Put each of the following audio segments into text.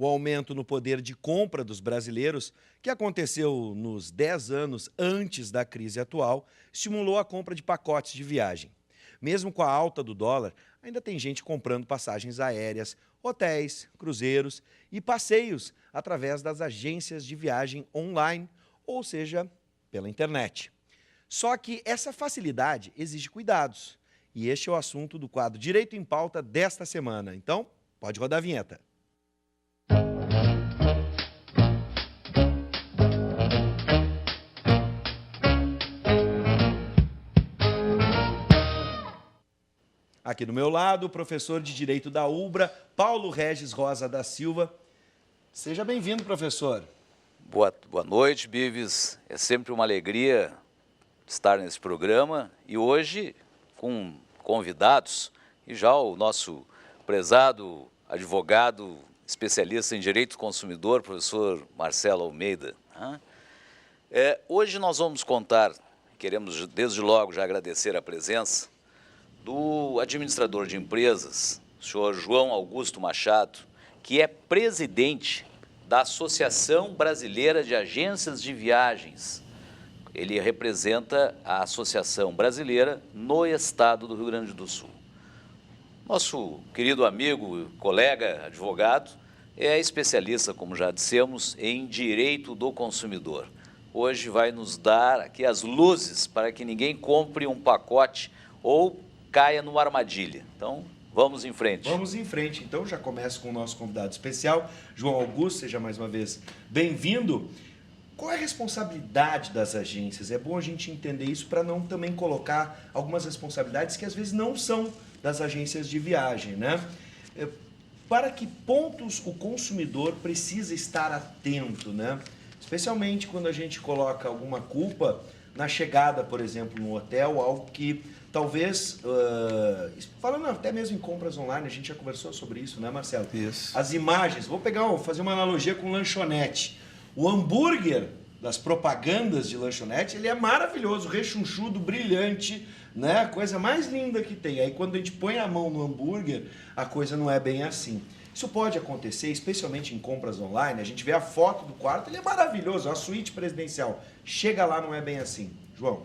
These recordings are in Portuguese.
O aumento no poder de compra dos brasileiros, que aconteceu nos 10 anos antes da crise atual, estimulou a compra de pacotes de viagem. Mesmo com a alta do dólar, ainda tem gente comprando passagens aéreas, hotéis, cruzeiros e passeios através das agências de viagem online, ou seja, pela internet. Só que essa facilidade exige cuidados. E este é o assunto do quadro Direito em Pauta desta semana. Então, pode rodar a vinheta. Aqui do meu lado, o professor de Direito da UBRA, Paulo Regis Rosa da Silva. Seja bem-vindo, professor. Boa noite, Bives. É sempre uma alegria estar nesse programa e hoje com convidados e já o nosso prezado advogado especialista em Direito do Consumidor, professor Marcelo Almeida. Hoje nós vamos contar, queremos desde logo já agradecer a presença do administrador de empresas, o senhor João Augusto Machado, que é presidente da Associação Brasileira de Agências de Viagens. Ele representa a Associação Brasileira no estado do Rio Grande do Sul. Nosso querido amigo, colega, advogado, é especialista, como já dissemos, em Direito do Consumidor. Hoje vai nos dar aqui as luzes para que ninguém compre um pacote ou caia numa armadilha. Então, vamos em frente. Vamos em frente. Então, já começo com o nosso convidado especial, João Augusto, seja mais uma vez bem-vindo. Qual é a responsabilidade das agências? É bom a gente entender isso para não também colocar algumas responsabilidades que às vezes não são das agências de viagem, né? Para que pontos o consumidor precisa estar atento, né? Especialmente quando a gente coloca alguma culpa na chegada, por exemplo, no hotel, algo que talvez, falando até mesmo em compras online, a gente já conversou sobre isso, né, Marcelo? Isso. As imagens, fazer uma analogia com lanchonete. O hambúrguer das propagandas de lanchonete, ele é maravilhoso, rechonchudo, brilhante, né? A coisa mais linda que tem. Aí quando a gente põe a mão no hambúrguer, a coisa não é bem assim. Isso pode acontecer, especialmente em compras online. A gente vê a foto do quarto, ele é maravilhoso, a suíte presidencial. Chega lá, não é bem assim. João.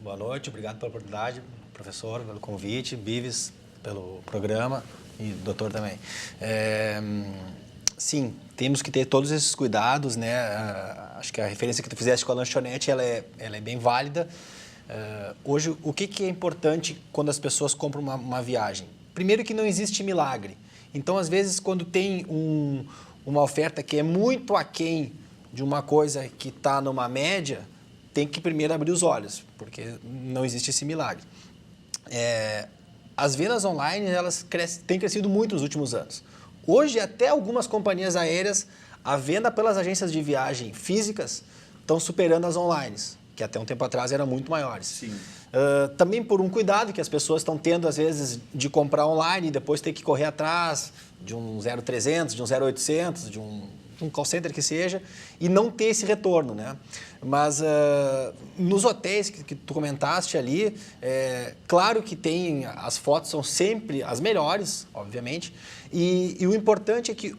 Boa noite, obrigado pela oportunidade, professor, pelo convite, Bives, pelo programa e doutor também. Sim, temos que ter todos esses cuidados, né? Acho que a referência que tu fizeste com a lanchonete, ela é bem válida. Hoje, o que é importante quando as pessoas compram uma viagem? Primeiro que não existe milagre. Então, às vezes, quando tem uma oferta que é muito aquém de uma coisa que está numa média, tem que primeiro abrir os olhos, porque não existe esse milagre. As vendas online, elas têm crescido muito nos últimos anos. Hoje, até algumas companhias aéreas, a venda pelas agências de viagem físicas estão superando as online, que até um tempo atrás eram muito maiores. Sim. Também por um cuidado que as pessoas estão tendo, às vezes, de comprar online e depois ter que correr atrás de um 0300, de um 0800, de um call center que seja, e não ter esse retorno, né? Mas nos hotéis que tu comentaste ali, claro que as fotos são sempre as melhores, obviamente, e o importante é que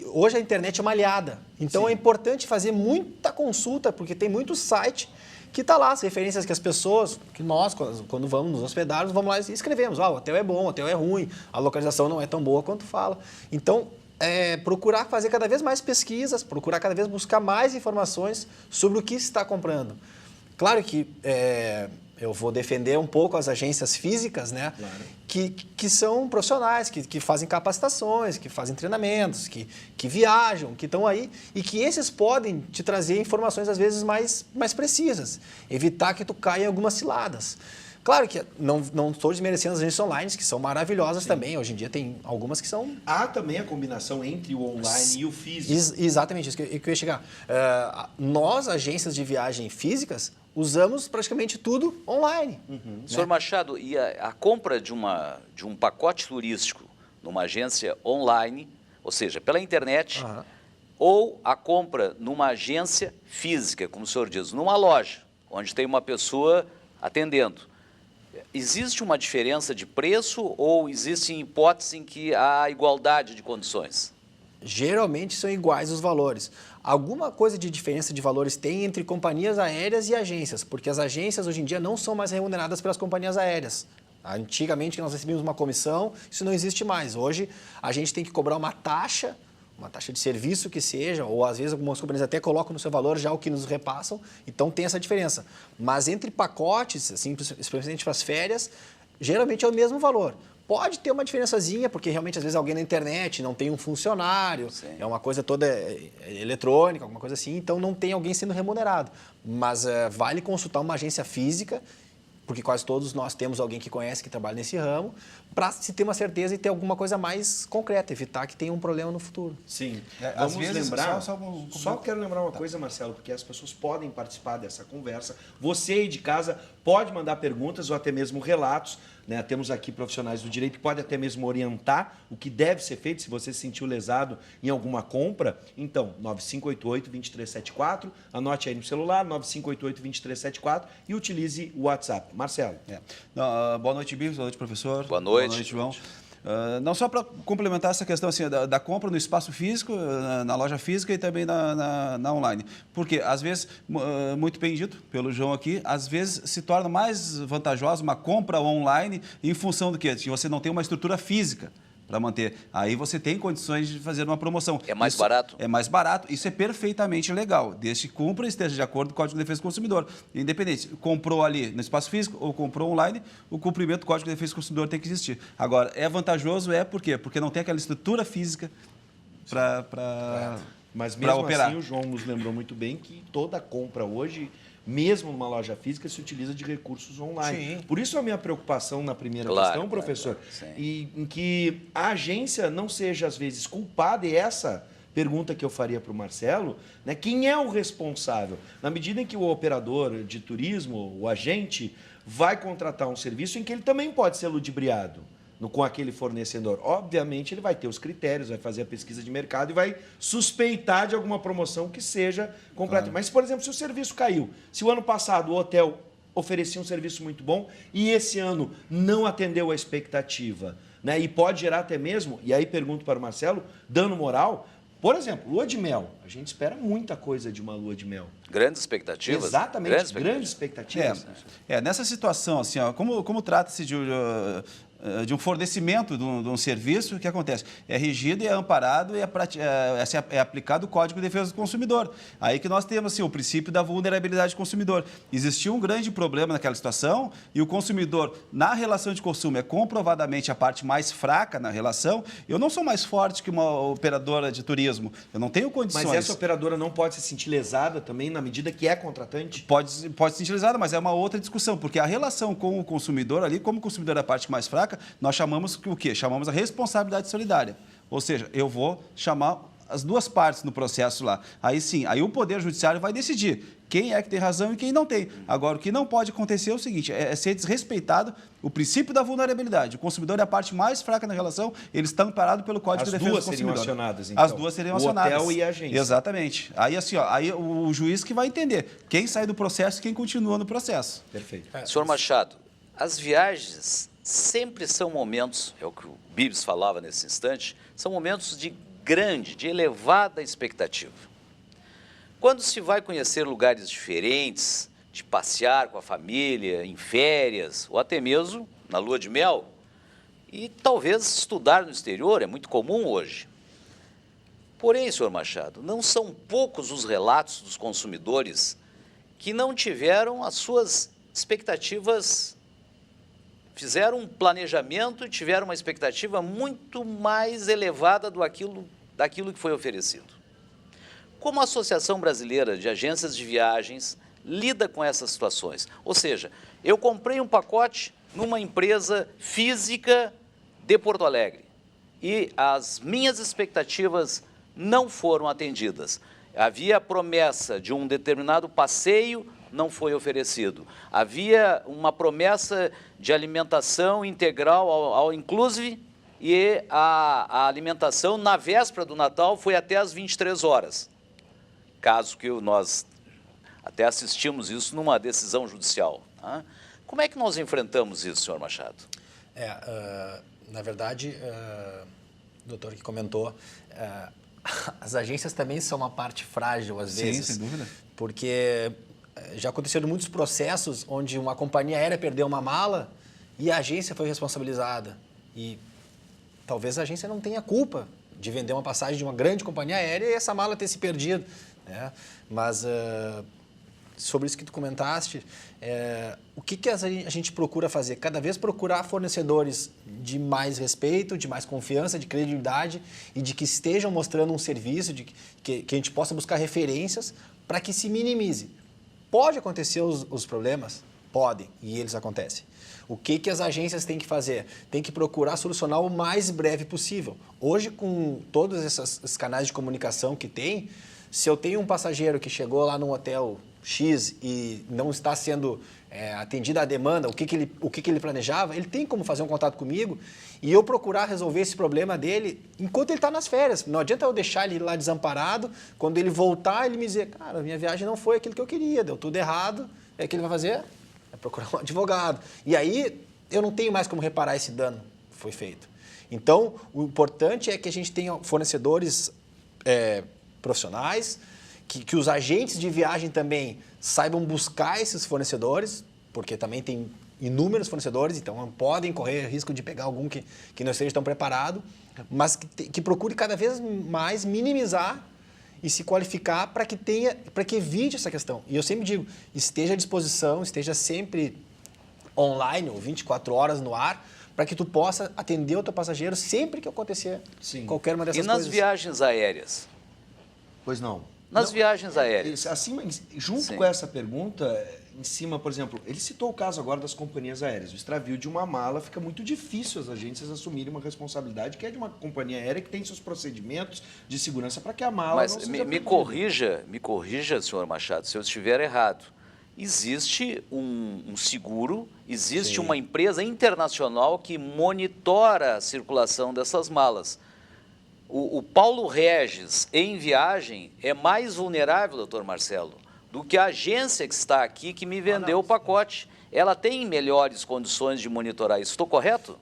hoje a internet é uma aliada. Então, sim, é importante fazer muita consulta, porque tem muito site que está lá, as referências que as pessoas, que nós, quando vamos nos hospedar, vamos lá e escrevemos, o hotel é bom, o hotel é ruim, a localização não é tão boa quanto fala. Então, procurar fazer cada vez mais pesquisas, procurar cada vez buscar mais informações sobre o que se está comprando. Claro que eu vou defender um pouco as agências físicas, né? Claro. Que são profissionais, que fazem capacitações, que fazem treinamentos, que viajam, que estão aí e que esses podem te trazer informações às vezes mais precisas, evitar que tu caia em algumas ciladas. Claro que não estou desmerecendo as agências online, que são maravilhosas, sim, também. Hoje em dia tem algumas que são... Há também a combinação entre o online e o físico. Exatamente, isso que eu ia chegar. Nós, agências de viagem físicas, usamos praticamente tudo online. Uhum. Né? Senhor Machado, e a compra de um pacote turístico numa agência online, ou seja, pela internet, ou a compra numa agência física, como o senhor diz, numa loja, onde tem uma pessoa atendendo, existe uma diferença de preço ou existe hipótese em que há igualdade de condições? Geralmente são iguais os valores. Alguma coisa de diferença de valores tem entre companhias aéreas e agências, porque as agências hoje em dia não são mais remuneradas pelas companhias aéreas. Antigamente nós recebíamos uma comissão, isso não existe mais. Hoje a gente tem que cobrar uma taxa de serviço que seja, ou às vezes algumas companhias até colocam no seu valor já o que nos repassam, então tem essa diferença. Mas entre pacotes, assim, especialmente para as férias, geralmente é o mesmo valor. Pode ter uma diferençazinha, porque realmente às vezes alguém na internet não tem um funcionário, é uma coisa toda eletrônica, alguma coisa assim, então não tem alguém sendo remunerado. Mas vale consultar uma agência física, porque quase todos nós temos alguém que conhece, que trabalha nesse ramo, para se ter uma certeza e ter alguma coisa mais concreta, evitar que tenha um problema no futuro. Sim. Às Vamos vezes, lembrar, só só quero lembrar uma coisa, Marcelo, porque as pessoas podem participar dessa conversa. Você aí de casa pode mandar perguntas ou até mesmo relatos. Né? Temos aqui profissionais do direito que podem até mesmo orientar o que deve ser feito se você se sentiu lesado em alguma compra. Então, 9588-2374, anote aí no celular, 9588-2374 e utilize o WhatsApp. Marcelo. Boa noite, Bigos. Boa noite, professor. Boa noite. Boa noite, João. Não só para complementar essa questão assim, da compra no espaço físico, na loja física e também na online. Porque, às vezes, muito bem dito pelo João aqui, às vezes se torna mais vantajosa uma compra online em função do quê? Que você não tem uma estrutura física para manter. Aí você tem condições de fazer uma promoção. É mais barato? É mais barato. Isso é perfeitamente legal, desde que cumpra e esteja de acordo com o Código de Defesa do Consumidor. Independente, comprou ali no espaço físico ou comprou online, o cumprimento do Código de Defesa do Consumidor tem que existir. Agora, é vantajoso, por quê? Porque não tem aquela estrutura física para Mas mesmo operar. assim, o João nos lembrou muito bem que toda compra hoje, mesmo numa loja física, se utiliza de recursos online. Sim. Por isso a minha preocupação na primeira Claro, questão, professor, claro, e em que a agência não seja, às vezes, culpada, e essa pergunta que eu faria para o Marcelo, né, quem é o responsável? Na medida em que o operador de turismo, o agente, vai contratar um serviço em que ele também pode ser ludibriado com aquele fornecedor. Obviamente, ele vai ter os critérios, vai fazer a pesquisa de mercado e vai suspeitar de alguma promoção que seja completa. Claro. Mas, por exemplo, se o serviço caiu, se o ano passado o hotel oferecia um serviço muito bom e esse ano não atendeu a expectativa, né, e pode gerar até mesmo, e aí pergunto para o Marcelo, dano moral. Por exemplo, lua de mel. A gente espera muita coisa de uma lua de mel. Grandes expectativas? Exatamente, grandes expectativas. Nessa situação, assim, como trata-se de um fornecimento de um serviço, o que acontece? É regido e é amparado e é aplicado o Código de Defesa do Consumidor. Aí que nós temos assim, o princípio da vulnerabilidade do consumidor. Existiu um grande problema naquela situação e o consumidor, na relação de consumo, é comprovadamente a parte mais fraca na relação. Eu não sou mais forte que uma operadora de turismo. Eu não tenho condições. Mas essa operadora não pode se sentir lesada também na medida que é contratante? Pode se sentir lesada, mas é uma outra discussão, porque a relação com o consumidor ali, como o consumidor é a parte mais fraca, nós chamamos o quê? Chamamos a responsabilidade solidária. Ou seja, eu vou chamar as duas partes no processo lá. Aí sim, aí o Poder Judiciário vai decidir quem é que tem razão e quem não tem. Agora, o que não pode acontecer é o seguinte, é ser desrespeitado o princípio da vulnerabilidade. O consumidor é a parte mais fraca na relação, ele está amparado pelo Código de Defesa do Consumidor. As duas seriam acionadas, então? As duas seriam acionadas. O hotel e a agência. Exatamente. Aí, assim, aí o juiz que vai entender quem sai do processo e quem continua no processo. Perfeito. Senhor Machado, as viagens sempre são momentos, é o que o Bibs falava nesse instante, são momentos de elevada expectativa. Quando se vai conhecer lugares diferentes, de passear com a família, em férias, ou até mesmo na lua de mel, e talvez estudar no exterior, é muito comum hoje. Porém, senhor Machado, não são poucos os relatos dos consumidores que não tiveram as suas expectativas, fizeram um planejamento e tiveram uma expectativa muito mais elevada daquilo que foi oferecido. Como a Associação Brasileira de Agências de Viagens lida com essas situações? Ou seja, eu comprei um pacote numa empresa física de Porto Alegre e as minhas expectativas não foram atendidas. Havia a promessa de um determinado passeio, não foi oferecido. Havia uma promessa de alimentação integral ao inclusive e a alimentação na véspera do Natal foi até às 23 horas. Caso que nós até assistimos isso numa decisão judicial. Tá? Como é que nós enfrentamos isso, senhor Machado? Na verdade, o doutor que comentou, As agências também são uma parte frágil, às Sim, vezes. sem dúvida. Porque já aconteceram muitos processos onde uma companhia aérea perdeu uma mala e a agência foi responsabilizada. E talvez a agência não tenha culpa de vender uma passagem de uma grande companhia aérea e essa mala ter se perdido, né? Mas sobre isso que tu comentaste, o que a gente procura fazer? Cada vez procurar fornecedores de mais respeito, de mais confiança, de credibilidade e de que estejam mostrando um serviço, que a gente possa buscar referências para que se minimize. Pode acontecer os problemas? Podem, e eles acontecem. O que as agências têm que fazer? Tem que procurar solucionar o mais breve possível. Hoje, com todos esses canais de comunicação que tem, se eu tenho um passageiro que chegou lá no hotel X e não está sendo atendida à demanda, o que ele planejava, ele tem como fazer um contato comigo e eu procurar resolver esse problema dele enquanto ele está nas férias. Não adianta eu deixar ele lá desamparado, quando ele voltar, ele me dizer, cara, minha viagem não foi aquilo que eu queria, deu tudo errado, o que ele vai fazer? É procurar um advogado. E aí eu não tenho mais como reparar esse dano que foi feito. Então, o importante é que a gente tenha fornecedores profissionais, que os agentes de viagem também saibam buscar esses fornecedores, porque também tem inúmeros fornecedores, então podem correr risco de pegar algum que não esteja tão preparado, mas que procure cada vez mais minimizar e se qualificar para que evite essa questão. E eu sempre digo, esteja à disposição, esteja sempre online ou 24 horas no ar, para que tu possa atender o teu passageiro sempre que acontecer qualquer uma dessas coisas. E nas viagens aéreas? Pois não. Nas viagens aéreas. Acima, junto com essa pergunta, em cima, por exemplo, ele citou o caso agora das companhias aéreas. O extravio de uma mala fica muito difícil as agências assumirem uma responsabilidade que é de uma companhia aérea que tem seus procedimentos de segurança para que a mala não seja me corrija, senhor Machado, se eu estiver errado. Existe um seguro, existe uma empresa internacional que monitora a circulação dessas malas. O Paulo Regis, em viagem, é mais vulnerável, doutor Marcelo, do que a agência que está aqui que me vendeu o pacote. Ela tem melhores condições de monitorar isso. Estou correto?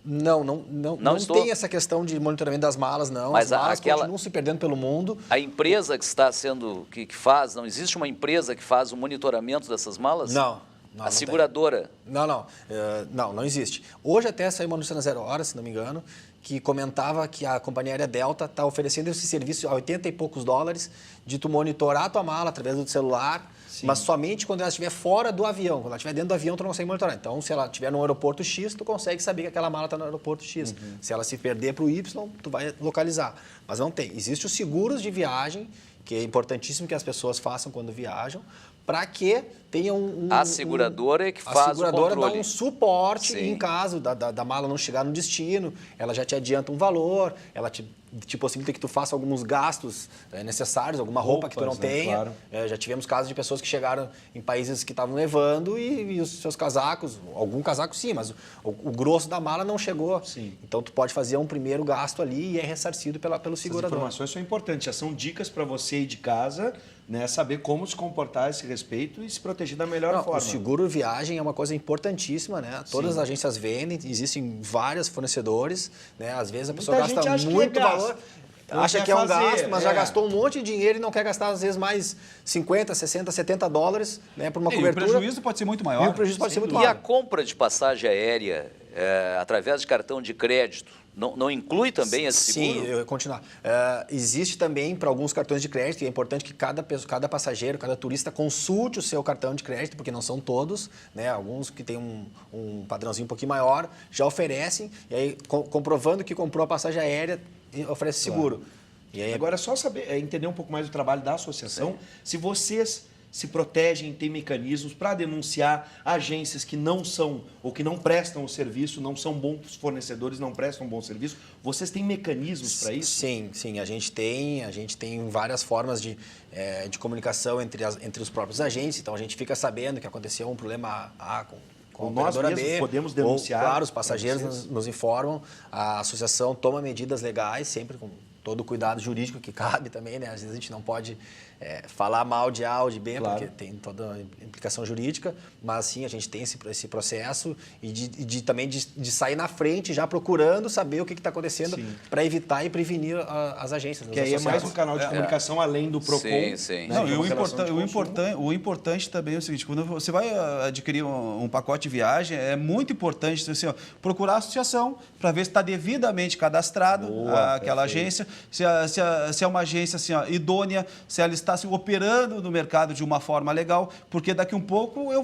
Não tem essa questão de monitoramento das malas, não. Mas as malas continuam se perdendo pelo mundo. A empresa que está sendo, que faz, não existe uma empresa que faz o monitoramento dessas malas? Não. A seguradora? Não existe. Hoje até saiu uma notícia na 0 Hora, se não me engano, que comentava que a companhia aérea Delta está oferecendo esse serviço a 80 e poucos dólares de tu monitorar a tua mala através do celular, mas somente quando ela estiver fora do avião. Quando ela estiver dentro do avião, tu não consegue monitorar. Então, se ela estiver no aeroporto X, tu consegue saber que aquela mala está no aeroporto X. Se ela se perder para o Y, tu vai localizar. Mas não tem. Existem os seguros de viagem, que é importantíssimo que as pessoas façam quando viajam, para que tenham a seguradora é que faz o controle. A seguradora dá um suporte Sim. em caso da mala não chegar no destino, ela já te adianta um valor, ela te possibilita que tu faça alguns gastos necessários, alguma roupa que tu não tenha. Claro. Já tivemos casos de pessoas que chegaram em países que estavam nevando e os seus casacos, algum casaco sim, mas o grosso da mala não chegou. Sim. Então tu pode fazer um primeiro gasto ali e é ressarcido pelo Essas segurador. informações são importantes, já são dicas para você ir de casa, né, saber como se comportar a esse respeito e se proteger da melhor forma. O seguro viagem é uma coisa importantíssima, né? Todas as agências vendem, existem vários fornecedores, né? Às vezes a pessoa Muita gente gasta acha que muito é gasto. valor, Não acha quer que é um fazer, gasto, mas já gastou um monte de dinheiro e não quer gastar às vezes mais 50, 60, 70 dólares, né, por uma E o cobertura. prejuízo pode ser muito maior. E o prejuízo pode ser muito E a maior. compra de passagem aérea através de cartão de crédito não inclui também esse seguro? Sim, eu vou continuar. Existe também para alguns cartões de crédito, e é importante que cada passageiro, cada turista consulte o seu cartão de crédito, porque não são todos, né? Alguns que têm um padrãozinho um pouquinho maior já oferecem, e aí comprovando que comprou a passagem aérea, oferece seguro. E aí, Agora é só saber, entender um pouco mais do trabalho da associação, se vocês se protegem, têm mecanismos para denunciar agências que não são ou que não prestam o serviço, não são bons fornecedores, não prestam um bom serviço. Vocês têm mecanismos para isso? Sim, a gente tem várias formas de comunicação entre os próprios agentes, então a gente fica sabendo que aconteceu um problema A com a Ou nós operadora mesmos B, podemos denunciar. Ou, claro, os passageiros nos informam, a associação toma medidas legais, sempre com todo o cuidado jurídico que cabe também, né? Às vezes a gente não pode falar mal de A ou de B, Claro. porque tem toda a implicação jurídica, mas sim, a gente tem esse processo e também de sair na frente já procurando saber o que está acontecendo para evitar e prevenir as agências. Que aí é mais um canal de comunicação além do PROCON. Sim, sim. Né, Não, de e uma relação de consumo. o importante também é o seguinte, quando você vai adquirir um pacote de viagem, é muito importante assim, ó, procurar a associação para ver se está devidamente cadastrado aquela agência, se é uma agência assim, ó, idônea, se ela está se operando no mercado de uma forma legal, porque daqui um pouco eu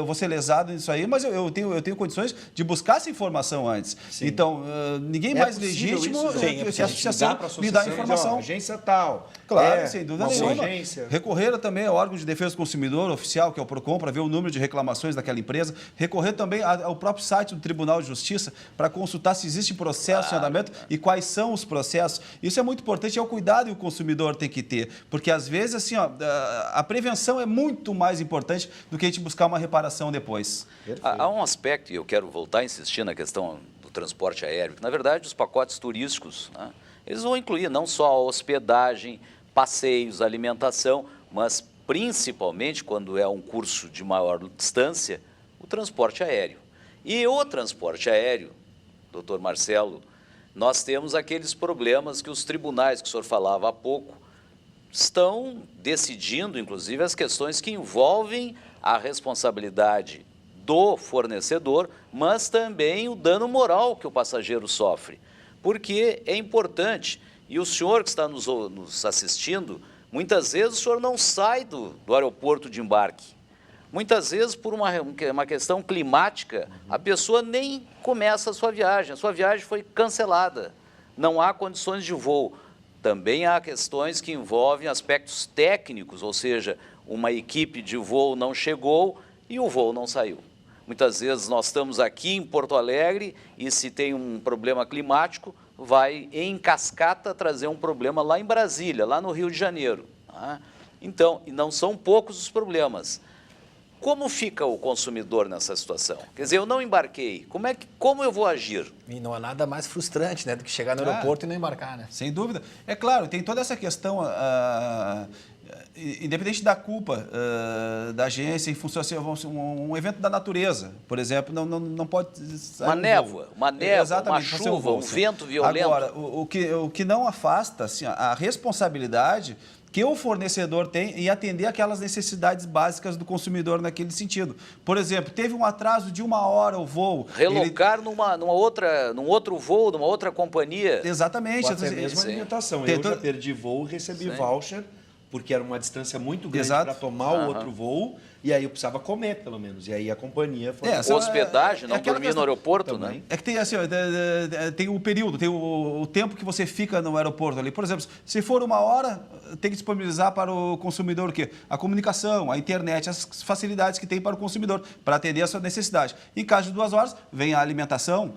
vou ser lesado nisso aí, mas eu tenho condições de buscar essa informação antes. Sim. Então, ninguém É mais possível legítimo isso, Sim, que a associação me dá informação. Agência tal. Claro, sem dúvida uma boa nenhuma. agência. Recorrer também ao órgão de defesa do consumidor oficial, que é o PROCON, para ver o número de reclamações daquela empresa. Recorrer também ao próprio site do Tribunal de Justiça para consultar se existe processo em andamento e quais são os processos. Isso é muito importante, é o cuidado que o consumidor tem que ter. Porque, às vezes, assim, ó, a prevenção é muito mais importante do que a gente buscar uma reparação depois. Há um aspecto, e eu quero voltar a insistir na questão do transporte aéreo, que, na verdade, os pacotes turísticos, né, eles vão incluir não só a hospedagem, passeios, alimentação, mas principalmente quando é um curso de maior distância, o transporte aéreo. E o transporte aéreo, doutor Marcelo, nós temos aqueles problemas que os tribunais, que o senhor falava há pouco, estão decidindo, inclusive, as questões que envolvem a responsabilidade do fornecedor, mas também o dano moral que o passageiro sofre. Porque é importante, e o senhor que está nos assistindo, muitas vezes o senhor não sai do aeroporto de embarque. Muitas vezes, por uma questão climática, a pessoa nem começa a sua viagem foi cancelada, não há condições de voo. Também há questões que envolvem aspectos técnicos, ou seja, uma equipe de voo não chegou e o voo não saiu. Muitas vezes nós estamos aqui em Porto Alegre e se tem um problema climático, vai em cascata trazer um problema lá em Brasília, lá no Rio de Janeiro. Tá? Então, e não são poucos os problemas. Como fica o consumidor nessa situação? Quer dizer, eu não embarquei, como eu vou agir? E não há nada mais frustrante, né, do que chegar no aeroporto e não embarcar, né? Sem dúvida. É claro, tem toda essa questão, independente da culpa da agência, em função assim, um evento da natureza, por exemplo, não pode sair Uma névoa, uma Exatamente, chuva, um vento violento. Agora, o que não afasta assim, a responsabilidade que o fornecedor tem em atender aquelas necessidades básicas do consumidor naquele sentido. Por exemplo, teve um atraso de 1 hora o voo. Relocar num outro voo, numa outra companhia. Exatamente. Ou até mesmo alimentação. Eu já perdi voo, recebi voucher, porque era uma distância muito grande para tomar o outro voo, e aí eu precisava comer, pelo menos. E aí a companhia foi... Hospedagem, não dormir no aeroporto, também, né? É que tem assim, tem o período, tem o tempo que você fica no aeroporto ali. Por exemplo, se for 1 hora, tem que disponibilizar para o consumidor o quê? A comunicação, a internet, as facilidades que tem para o consumidor, para atender a sua necessidade. Em caso de 2 horas, vem a alimentação.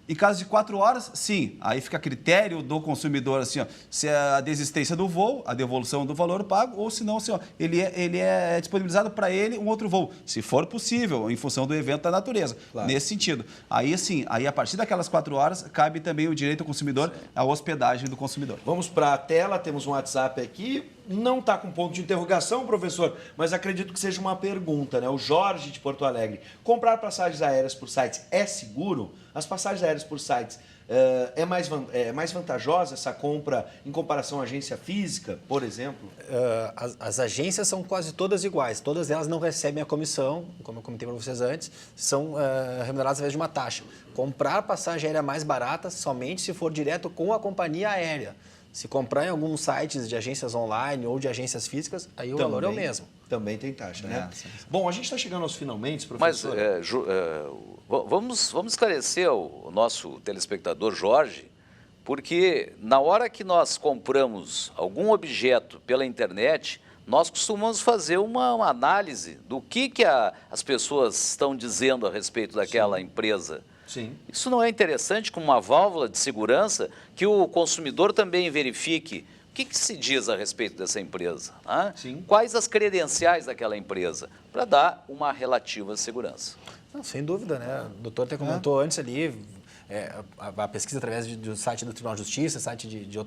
Em caso de 4 horas, sim, aí fica a critério do consumidor, assim, ó, se é a desistência do voo, a devolução do valor pago, ou se não, assim, ó, ele é disponibilizado para ele um outro voo, se for possível, em função do evento da natureza, nesse sentido. Aí, assim, a partir daquelas 4 horas, cabe também o direito ao consumidor, à hospedagem do consumidor. Vamos para a tela, temos um WhatsApp aqui. Não está com ponto de interrogação, professor, mas acredito que seja uma pergunta, né? O Jorge de Porto Alegre. Comprar passagens aéreas por sites é seguro? As passagens aéreas por sites é mais vantajosa essa compra em comparação à agência física, por exemplo? As agências são quase todas iguais. Todas elas não recebem a comissão, como eu comentei para vocês antes, são remuneradas através de uma taxa. Comprar passagem aérea mais barata somente se for direto com a companhia aérea. Se comprar em alguns sites de agências online ou de agências físicas, aí o valor é o mesmo. Também tem taxa, né? Sim. Bom, a gente está chegando aos finalmente, professor. Mas vamos esclarecer o nosso telespectador Jorge, porque na hora que nós compramos algum objeto pela internet, nós costumamos fazer uma análise do que as pessoas estão dizendo a respeito daquela empresa. Sim. Isso não é interessante como uma válvula de segurança que o consumidor também verifique o que se diz a respeito dessa empresa? Né? Sim. Quais as credenciais daquela empresa para dar uma relativa segurança? Não, sem dúvida, né? O doutor até comentou antes ali, a pesquisa através do site do Tribunal de Justiça, site do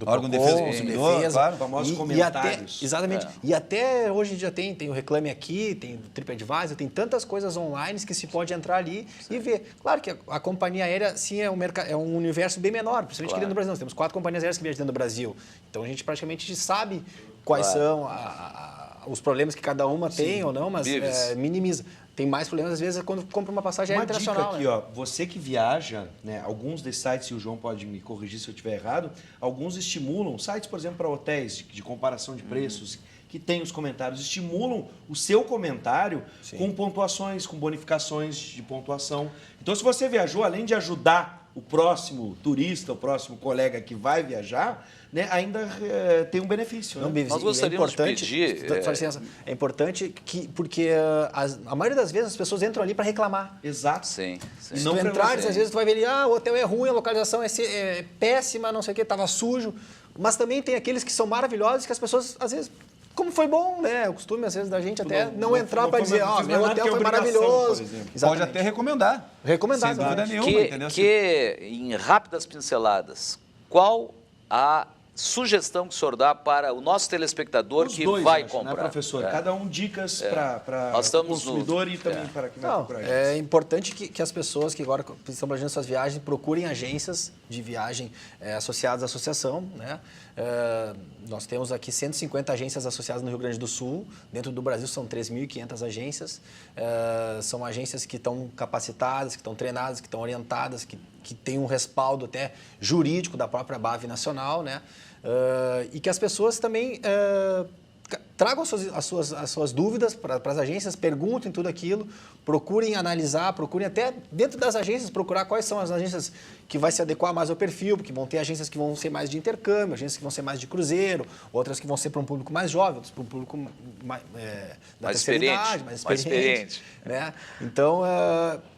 órgão de defesa do consumidor, claro, famosos comentários. Exatamente. E até hoje em dia tem o Reclame Aqui, tem o TripAdvisor, tem tantas coisas online que se pode entrar ali e ver. Claro que a companhia aérea, sim, é um universo bem menor, principalmente aqui dentro do Brasil. Nós temos 4 companhias aéreas que viajam dentro do Brasil. Então, a gente praticamente sabe quais são os problemas que cada uma tem ou não, mas minimiza. Tem mais problemas, às vezes, quando compra uma passagem aérea internacional. Uma dica aqui, ó, você que viaja, né, alguns desses sites, e o João pode me corrigir se eu estiver errado, alguns estimulam, sites, por exemplo, para hotéis de comparação de preços, que tem os comentários, estimulam o seu comentário com pontuações, com bonificações de pontuação. Então, se você viajou, além de ajudar o próximo turista, o próximo colega que vai viajar, né, ainda tem um benefício. Não, né? Nós gostaríamos de pedir... É importante porque a maioria das vezes as pessoas entram ali para reclamar. Exato. Sim. Se tu entrares, às vezes tu vai ver ali, o hotel é ruim, a localização é péssima, não sei o que, estava sujo. Mas também tem aqueles que são maravilhosos que as pessoas, às vezes... Como foi bom, né? O costume, às vezes, da gente até não entrar para dizer, meu hotel foi maravilhoso. Pode até recomendar. Recomendar, sem dúvida nenhuma, entendeu? Em rápidas pinceladas, qual a sugestão que o senhor dá para o nosso telespectador que vai comprar? Né, professor? Cada um dicas para o consumidor e também para quem vai procurar. É importante que as pessoas que agora estão planejando suas viagens procurem agências de viagem associadas à associação, né? Nós temos aqui 150 agências associadas no Rio Grande do Sul. Dentro do Brasil são 3.500 agências. São agências que estão capacitadas, que estão treinadas, que estão orientadas, que têm um respaldo até jurídico da própria BAV nacional, né? E que as pessoas também tragam as suas dúvidas para as agências, perguntem tudo aquilo, procurem analisar, procurem até dentro das agências procurar quais são as agências que vai se adequar mais ao perfil, porque vão ter agências que vão ser mais de intercâmbio, agências que vão ser mais de cruzeiro, outras que vão ser para um público mais jovem, outras para um público da terceira idade, mais experiente. Né? Então,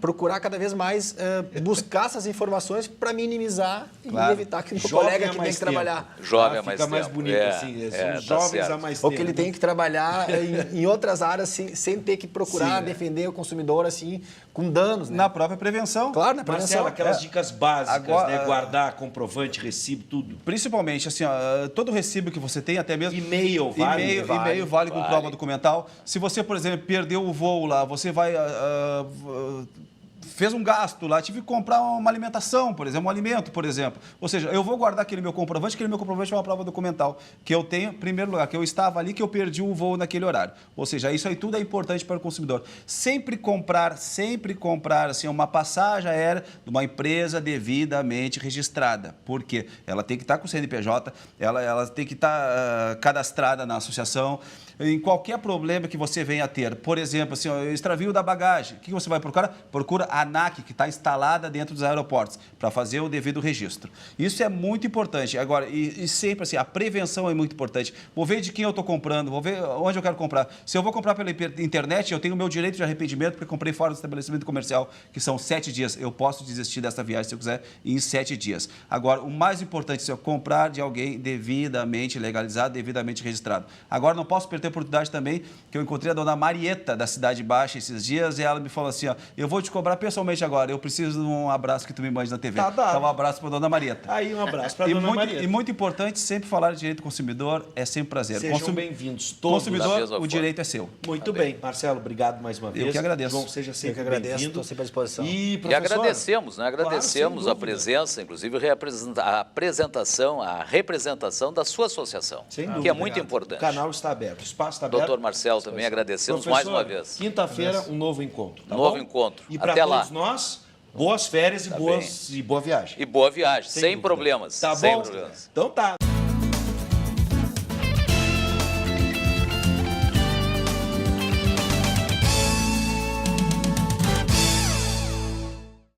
procurar cada vez mais buscar essas informações para minimizar e evitar que o colega que tem que trabalhar... Jovem há mais tempo. Fica mais bonito assim, são jovens há mais tempo. Ou que ele tem que trabalhar em outras áreas sem ter que procurar defender o consumidor assim com danos. Né? Na própria prevenção. Claro, na prevenção. Marcelo, aquelas dicas básicas, né? Guardar comprovante, recibo, tudo. Principalmente, assim, todo recibo que você tem, até mesmo... E-mail vale com prova documental. Se você, por exemplo, perdeu o voo lá, você vai... fez um gasto lá, tive que comprar uma alimentação, por exemplo, um alimento, por exemplo. Ou seja, eu vou guardar aquele meu comprovante é uma prova documental que eu tenho, em primeiro lugar, que eu estava ali, que eu perdi o voo naquele horário. Ou seja, isso aí tudo é importante para o consumidor. Sempre comprar assim, uma passagem aérea de uma empresa devidamente registrada. Por quê? Ela tem que estar com o CNPJ, ela tem que estar cadastrada na associação. Em qualquer problema que você venha a ter, por exemplo, assim, extravio da bagagem, o que você vai procurar? Procura a ANAC, que está instalada dentro dos aeroportos, para fazer o devido registro. Isso é muito importante. Agora, e sempre assim, a prevenção é muito importante. Vou ver de quem eu estou comprando, vou ver onde eu quero comprar. Se eu vou comprar pela internet, eu tenho o meu direito de arrependimento, porque comprei fora do estabelecimento comercial, que são 7 dias. Eu posso desistir dessa viagem, se eu quiser, em 7 dias. Agora, o mais importante é eu comprar de alguém devidamente legalizado, devidamente registrado. Agora, não posso perder a oportunidade também, que eu encontrei a dona Marieta, da Cidade Baixa, esses dias, e ela me falou assim, eu vou te cobrar pessoalmente agora, eu preciso de um abraço que tu me mande na TV. Então, um abraço para a dona Marieta. Aí, um abraço para a dona Marieta. E muito importante, sempre falar de direito do consumidor, é sempre um prazer. Sejam bem-vindos todos. Consumidor, o direito é seu. Muito bem. Marcelo, obrigado mais uma vez. Eu que agradeço. João, seja sempre bem-vindo. estou sempre à disposição. E agradecemos, né? Agradecemos claro, a presença, inclusive a representação da sua associação, que é muito importante. O canal está aberto, o espaço está aberto. Doutor Marcelo, também agradecemos mais uma vez. Quinta-feira, um novo encontro. Tá novo bom? encontro. E para todos nós, boas férias e boa viagem. E boa viagem, sem problemas. Tá bom? Sem problemas. Então tá.